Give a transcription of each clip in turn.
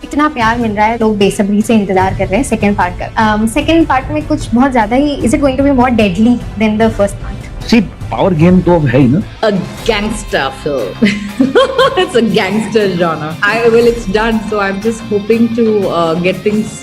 इतना प्यार मिल रहा है, लोग बेसब्री से इंतजार कर रहे हैं सेकंड पार्ट का। सेकंड पार्ट में कुछ बहुत ज्यादा ही, is it going to be more deadly than the first part? See power game तो अब है ही ना। A gangster film. It's a gangster genre. It's done, so I'm just hoping to get things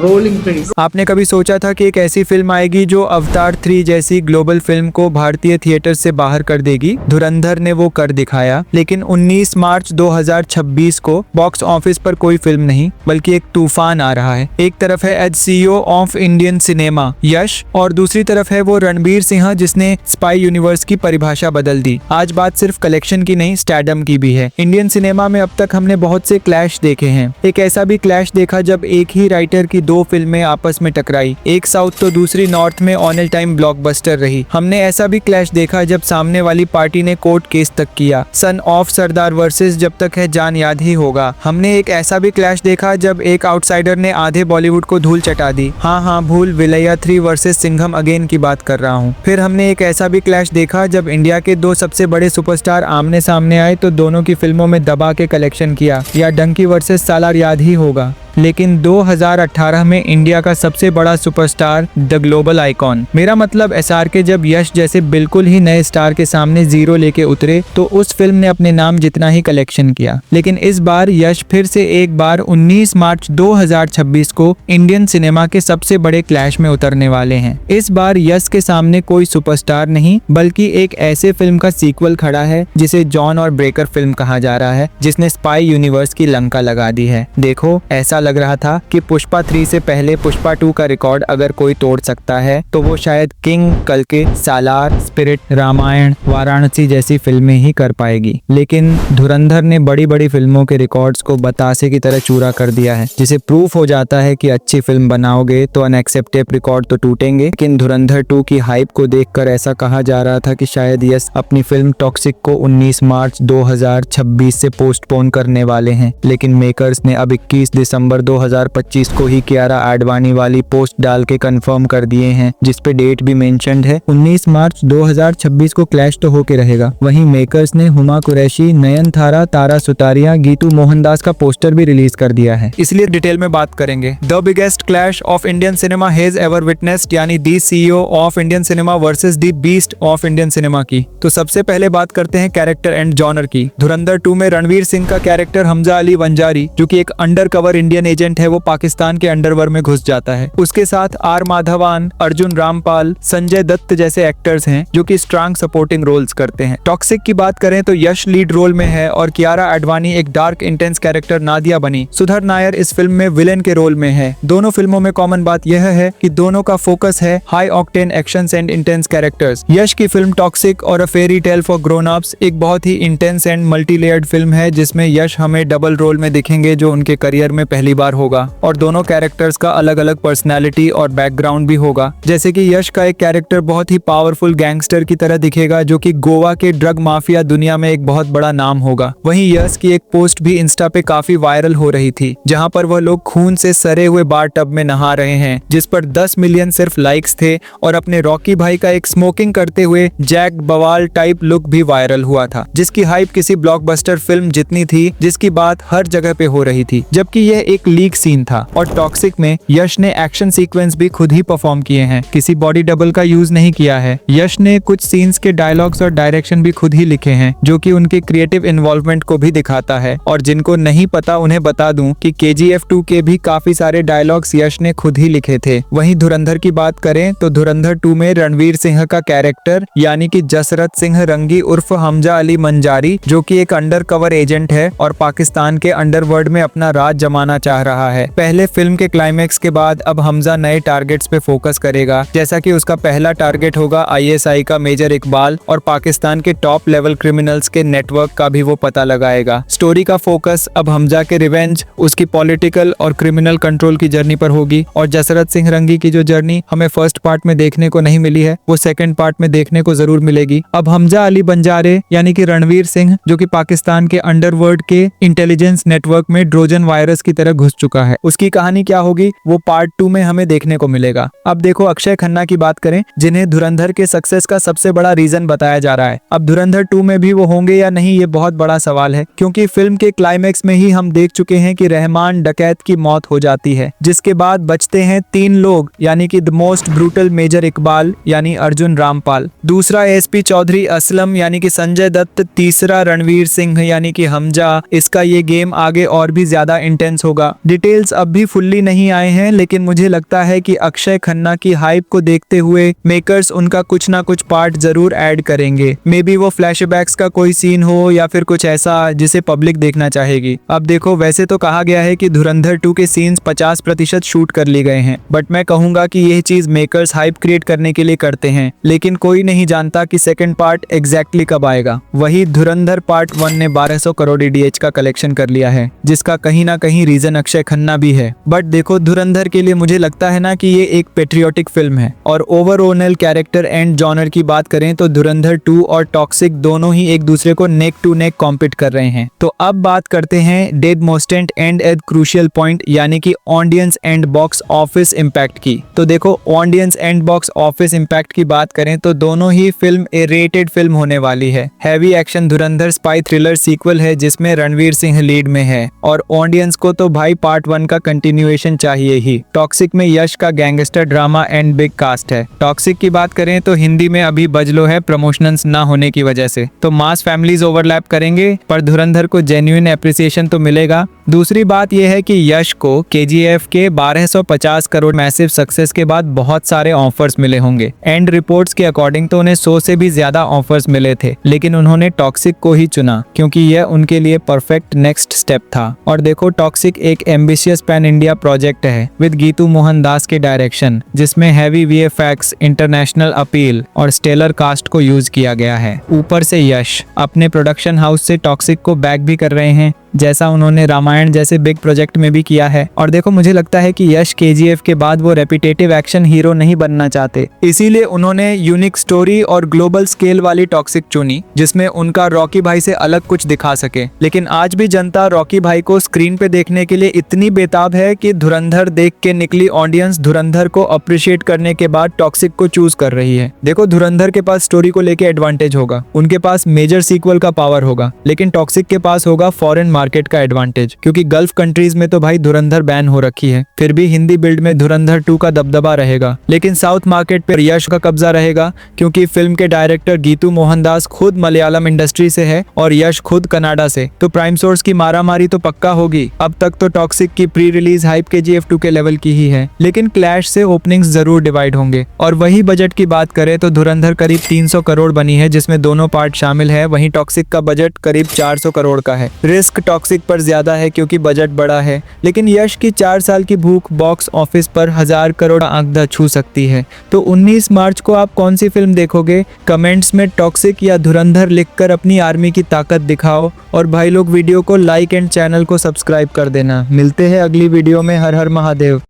rolling pretty soon. आपने कभी सोचा था कि एक ऐसी फिल्म आएगी जो अवतार 3 जैसी ग्लोबल फिल्म को भारतीय थिएटर से बाहर कर देगी? धुरंधर ने वो कर दिखाया। लेकिन 19 मार्च 2026 को बॉक्स ऑफिस पर कोई फिल्म नहीं बल्कि एक तूफान आ रहा है। एक तरफ है as CEO of Indian cinema Yash, और दूसरी तरफ है वो रणवीर सिंह जिसने स्पाई यूनिवर्स की परिभाषा बदल दी। आज बात सिर्फ कलेक्शन की नहीं, स्टैडम की भी है। इंडियन सिनेमा में अब तक हमने बहुत से क्लैश देखे हैं। एक ऐसा भी क्लैश देखा जब एक ही राइटर की 2 फिल्में आपस में टकराई, एक साउथ तो दूसरी नॉर्थ में ऑन ए टाइम ब्लॉकबस्टर रही। हमने ऐसा भी क्लैश देखा जब सामने वाली पार्टी ने कोर्ट केस तक किया। सन ऑफ सरदार वर्सेस जब तक है जान याद ही होगा। हमने एक ऐसा भी क्लैश देखा जब एक आउटसाइडर ने आधे बॉलीवुड को धूल चटा दी। हाँ, भूल विलैया 3 वर्सेस सिंघम अगेन की बात कर रहा हूँ। फिर हमने एक ऐसा भी क्लैश देखा जब इंडिया के 2 सबसे बड़े सुपरस्टार आमने सामने आए तो दोनों की फिल्मों में दबा के कलेक्शन किया, या डंकी वर्सेस सालार याद ही होगा। लेकिन 2018 में इंडिया का सबसे बड़ा सुपरस्टार द ग्लोबल आइकॉन, मेरा मतलब SRK, जब यश जैसे बिल्कुल ही नए स्टार के सामने जीरो लेके उतरे तो उस फिल्म ने अपने नाम जितना ही कलेक्शन किया। लेकिन इस बार यश फिर से एक बार 19 मार्च 2026 को इंडियन सिनेमा के सबसे बड़े क्लैश में उतरने वाले हैं। इस बार यश के सामने कोई सुपरस्टार नहीं बल्कि एक ऐसे फिल्म का सीक्वल खड़ा है जिसे जॉन और ब्रेकर फिल्म कहा जा रहा है, जिसने स्पाई यूनिवर्स की लंका लगा दी है। देखो, ऐसा लग रहा था कि पुष्पा 3 से पहले पुष्पा 2 का रिकॉर्ड अगर कोई तोड़ सकता है तो वो शायद किंग, कल्कि, सालार, स्पिरिट, रामायण, वाराणसी जैसी फिल्में ही कर पाएगी। लेकिन धुरंधर ने बड़ी बड़ी फिल्मों के रिकॉर्ड्स को बतासे की तरह चूरा कर दिया है, जिसे प्रूफ हो जाता है कि अच्छी फिल्म बनाओगे तो अनएक्सेप्टेबल रिकॉर्ड तो टूटेंगे। लेकिन धुरंधर 2 की हाइप को देखकर ऐसा कहा जा रहा था कि शायद यस अपनी फिल्म टॉक्सिक को 19 मार्च 2026 से पोस्टपोन करने वाले हैं। लेकिन मेकर्स ने अब 21 दिसंबर 2025 को ही कियारा आडवाणी वाली पोस्ट डाल के कंफर्म कर दिए हैं, जिस पे डेट भी मेंशन्ड है। 19 मार्च 2026 को क्लैश तो होके रहेगा। वहीं मेकर्स ने हुमा कुरैशी, नयनतारा, तारा सुतारिया, गीतू मोहनदास का पोस्टर भी रिलीज कर दिया है, इसलिए डिटेल में बात करेंगे। The biggest clash of Indian cinema has ever witnessed, यानी दी CEO of Indian cinema versus the beast of Indian cinema की। तो सबसे पहले बात करते हैं कैरेक्टर एंड जॉनर की। धुरंधर 2 में रणवीर सिंह का कैरेक्टर हमजा अली वंजारी, जो कि एक अंडर कवर इंडियन एजेंट है, वो पाकिस्तान के अंडरवर्ल्ड में घुस जाता है। उसके साथ आर माधवान, अर्जुन रामपाल, संजय दत्त जैसे एक्टर्स हैं जो कि स्ट्रॉन्ग सपोर्टिंग रोल्स करते हैं। टॉक्सिक की बात करें तो यश लीड रोल में है और कियारा आडवाणी एक डार्क इंटेंस कैरेक्टर नादिया बनी। सुधर नायर इस फिल्म में विलेन के रोल में है। दोनों फिल्मों में कॉमन बात यह है कि दोनों का फोकस है high octane actions and intense characters. Yash की फिल्म टॉक्सिक और a fairy tale for grown ups एक बहुत ही intense and multi layered film है, जिसमें यश हमें डबल रोल में दिखेंगे जो उनके करियर में पहली बार होगा, और दोनों कैरेक्टर्स का अलग अलग पर्सनालिटी और बैकग्राउंड भी होगा। जैसे कि यश का एक कैरेक्टर बहुत ही पावरफुल गैंगस्टर की तरह दिखेगा जो कि गोवा के ड्रग माफिया दुनिया में एक बहुत बड़ा नाम होगा। वहीं यश की एक पोस्ट भी इंस्टा पे काफी वायरल हो रही थी, जहां पर वह लोग खून से सरे हुए बार टब में नहा रहे हैं, जिस पर 10 मिलियन सिर्फ लाइक्स थे, और अपने रॉकी भाई का एक स्मोकिंग करते हुए जैक बवाल टाइप लुक भी वायरल हुआ था, जिसकी हाइप किसी ब्लॉकबस्टर फिल्म जितनी थी, जिसकी बात हर जगह पे हो रही थी, जबकि यह एक लीक सीन था। और टॉक्सिक में यश ने एक्शन सीक्वेंस भी खुद ही परफॉर्म किए हैं, किसी बॉडी डबल का यूज नहीं किया है। यश ने कुछ सीन्स के डायलॉग्स और डायरेक्शन भी खुद ही लिखे हैं, जो कि उनके क्रिएटिव इन्वॉल्वमेंट को भी दिखाता है। और जिनको नहीं पता उन्हें बता दूं कि KGF 2 के भी काफी सारे डायलॉग्स यश ने खुद ही लिखे थे। वहीं धुरंधर की बात करें तो धुरंधर 2 में रणवीर सिंह का कैरेक्टर यानी कि जसरत सिंह रंगी उर्फ हमजा अली मंजारी, जो कि एक अंडर कवर एजेंट है और पाकिस्तान के अंडरवर्ल्ड में अपना राज जमाना चाह रहा है। पहले फिल्म के क्लाइमेक्स के बाद अब हमजा नए टारगेट्स पे फोकस करेगा, जैसा कि उसका पहला टारगेट होगा ISI का मेजर इकबाल, और पाकिस्तान के टॉप लेवल क्रिमिनल्स के नेटवर्क का भी वो पता लगाएगा। स्टोरी का फोकस अब हमजा के रिवेंज, उसकी पॉलिटिकल और क्रिमिनल कंट्रोल की जर्नी पर होगी, और जसरत सिंह रंगी की जो जर्नी हमें फर्स्ट पार्ट में देखने को नहीं मिली है, वो सेकंड पार्ट में देखने को जरूर मिलेगी। अब हमजा अली बंजारे यानी कि रणवीर सिंह, जो कि पाकिस्तान के अंडरवर्ल्ड के इंटेलिजेंस नेटवर्क में ट्रोजन वायरस की तरह घुस चुका है। उसकी कहानी क्या होगी वो पार्ट 2 में हमें देखने को मिलेगा। अब देखो अक्षय खन्ना की बात करें, जिन्हें धुरंधर के सक्सेस का सबसे बड़ा रीजन बताया जा रहा है। अब धुरंधर 2 में भी वो होंगे या नहीं, ये बहुत बड़ा सवाल है, क्योंकि फिल्म के क्लाइमेक्स में ही हम देख चुके हैं कि रहमान डकैत की मौत हो जाती है, जिसके बाद बचते हैं 3 लोग, यानी कि the most brutal major Iqbal यानी अर्जुन रामपाल, दूसरा एसपी चौधरी असलम यानी कि संजय दत्त, तीसरा रणवीर सिंह यानी कि हमजा। इसका ये गेम आगे और भी ज्यादा इंटेंस होगा। डिटेल्स अब भी फुल्ली नहीं आए हैं, लेकिन मुझे लगता है कि अक्षय खन्ना की हाइप को देखते हुए मेकर्स उनका कुछ ना कुछ पार्ट जरूर ऐड करेंगे। मे बी वो फ्लैशबैक्स का कोई सीन हो या फिर कुछ ऐसा जिसे पब्लिक देखना चाहेगी। अब देखो वैसे तो कहा गया है कि धुरंधर 2 के सीन्स 50% शूट कर लिए गए हैं, बट मैं कहूंगा कि यह चीज मेकर्स हाइप क्रिएट करने के लिए करते हैं, लेकिन कोई नहीं जानता कि सेकंड पार्ट एग्जैक्टली कब आएगा। वही धुरंधर पार्ट 1 ने 1200 करोड़ DH का कलेक्शन कर लिया है, जिसका कहीं ना कहीं रीजन अक्षय खन्ना भी है। बट देखो धुरंधर के लिए मुझे लगता है ना कि ये एक पेट्रियोटिक फिल्म है, और ओवरऑल कैरेक्टर एंड जॉनर की बात करें तो धुरंधर 2 और टॉक्सिक दोनों ही एक दूसरे को नेक टू नेक कॉम्पीट कर रहे हैं। तो अब बात करते हैं डेड मोस्टेंट एंड एट क्रूशियल पॉइंट, यानी कि audience and box office impact की। तो देखो audience and box office impact की बात करें तो दोनों ही फिल्म ए रेटेड फिल्म होने वाली है। Heavy action Dhurandhar spy thriller sequel है, जिसमें रणवीर सिंह लीड में है, और ऑडियंस को तो भाई पार्ट 1 का कंटिन्यूएशन चाहिए ही। टॉक्सिक में यश का gangster drama and big cast है। टॉक्सिक की बात करें तो हिंदी में अभी बजलो है प्रमोशंस ना होने की वजह से, तो मास फैमिलीज ओवरलैप करेंगे, पर धुरंधर को जेन्युइन एप्रिसिएशन तो मिलेगा। दूसरी बात यह है कि यश को KGF के 1250 करोड़ मैसिव सक्सेस के बाद बहुत सारे ऑफर्स मिले होंगे। एंड रिपोर्ट्स के अकॉर्डिंग तो उन्हें 100 से भी ज्यादा ऑफर्स मिले थे, लेकिन उन्होंने टॉक्सिक को ही चुना क्योंकि यह उनके लिए परफेक्ट नेक्स्ट स्टेप था। और देखो टॉक्सिक एक एम्बिशियस पैन इंडिया प्रोजेक्ट है विद गीतू मोहन दास के डायरेक्शन, जिसमें हैवी VFX, इंटरनेशनल अपील और स्टेलर कास्ट को यूज किया गया है। ऊपर से यश अपने प्रोडक्शन हाउस से टॉक्सिक को बैक भी कर रहे हैं, जैसा उन्होंने रामायण जैसे बिग प्रोजेक्ट में भी किया है। और देखो मुझे लगता है कि यश KGF के बाद वो रेपिटेटिव एक्शन हीरो नहीं बनना चाहते, इसीलिए उन्होंने यूनिक स्टोरी और ग्लोबल स्केल वाली टॉक्सिक चुनी, जिसमें उनका रॉकी भाई से अलग कुछ दिखा सके। लेकिन आज भी जनता रॉकी भाई को स्क्रीन पे देखने के लिए इतनी बेताब है कि धुरंधर देख के निकली ऑडियंस धुरंधर को अप्रिशिएट करने के बाद टॉक्सिक को चूज कर रही है। देखो धुरंधर के पास स्टोरी को लेके एडवांटेज होगा, उनके पास मेजर सीक्वल का पावर होगा, लेकिन टॉक्सिक के पास होगा फॉरेन मार्केट का एडवांटेज, क्योंकि गल्फ कंट्रीज में तो भाई धुरंधर बैन हो रखी है। फिर भी हिंदी बिल्ड में धुरंधर 2 का दबदबा रहेगा, लेकिन साउथ मार्केट पर यश का कब्जा रहेगा, क्योंकि फिल्म के डायरेक्टर गीतू मोहनदास खुद मलयालम इंडस्ट्री से है और यश खुद कनाडा से, तो प्राइम सोर्स की मारामारी तो पक्का होगी। अब तक तो टॉक्सिक की प्री रिलीज हाइप KGF 2 के लेवल की ही है, लेकिन क्लैश से ओपनिंग्स जरूर डिवाइड होंगे। और वही बजट की बात करें तो धुरंधर करीब 300 करोड़ बनी है, जिसमें दोनों पार्ट शामिल है। वहीं टॉक्सिक का बजट करीब 400 करोड़ का है। रिस्क टॉक्सिक पर ज्यादा है क्योंकि बजट बड़ा है, लेकिन यश की 4 साल की भूख बॉक्स ऑफिस पर 1000 करोड़ आंकड़ा छू सकती है। तो 19 मार्च को आप कौन सी फिल्म देखोगे? कमेंट्स में टॉक्सिक या धुरंधर लिखकर अपनी आर्मी की ताकत दिखाओ। और भाई लोग वीडियो को लाइक एंड चैनल को सब्सक्राइब कर देना। मिलते हैं अगली वीडियो में। हर हर महादेव।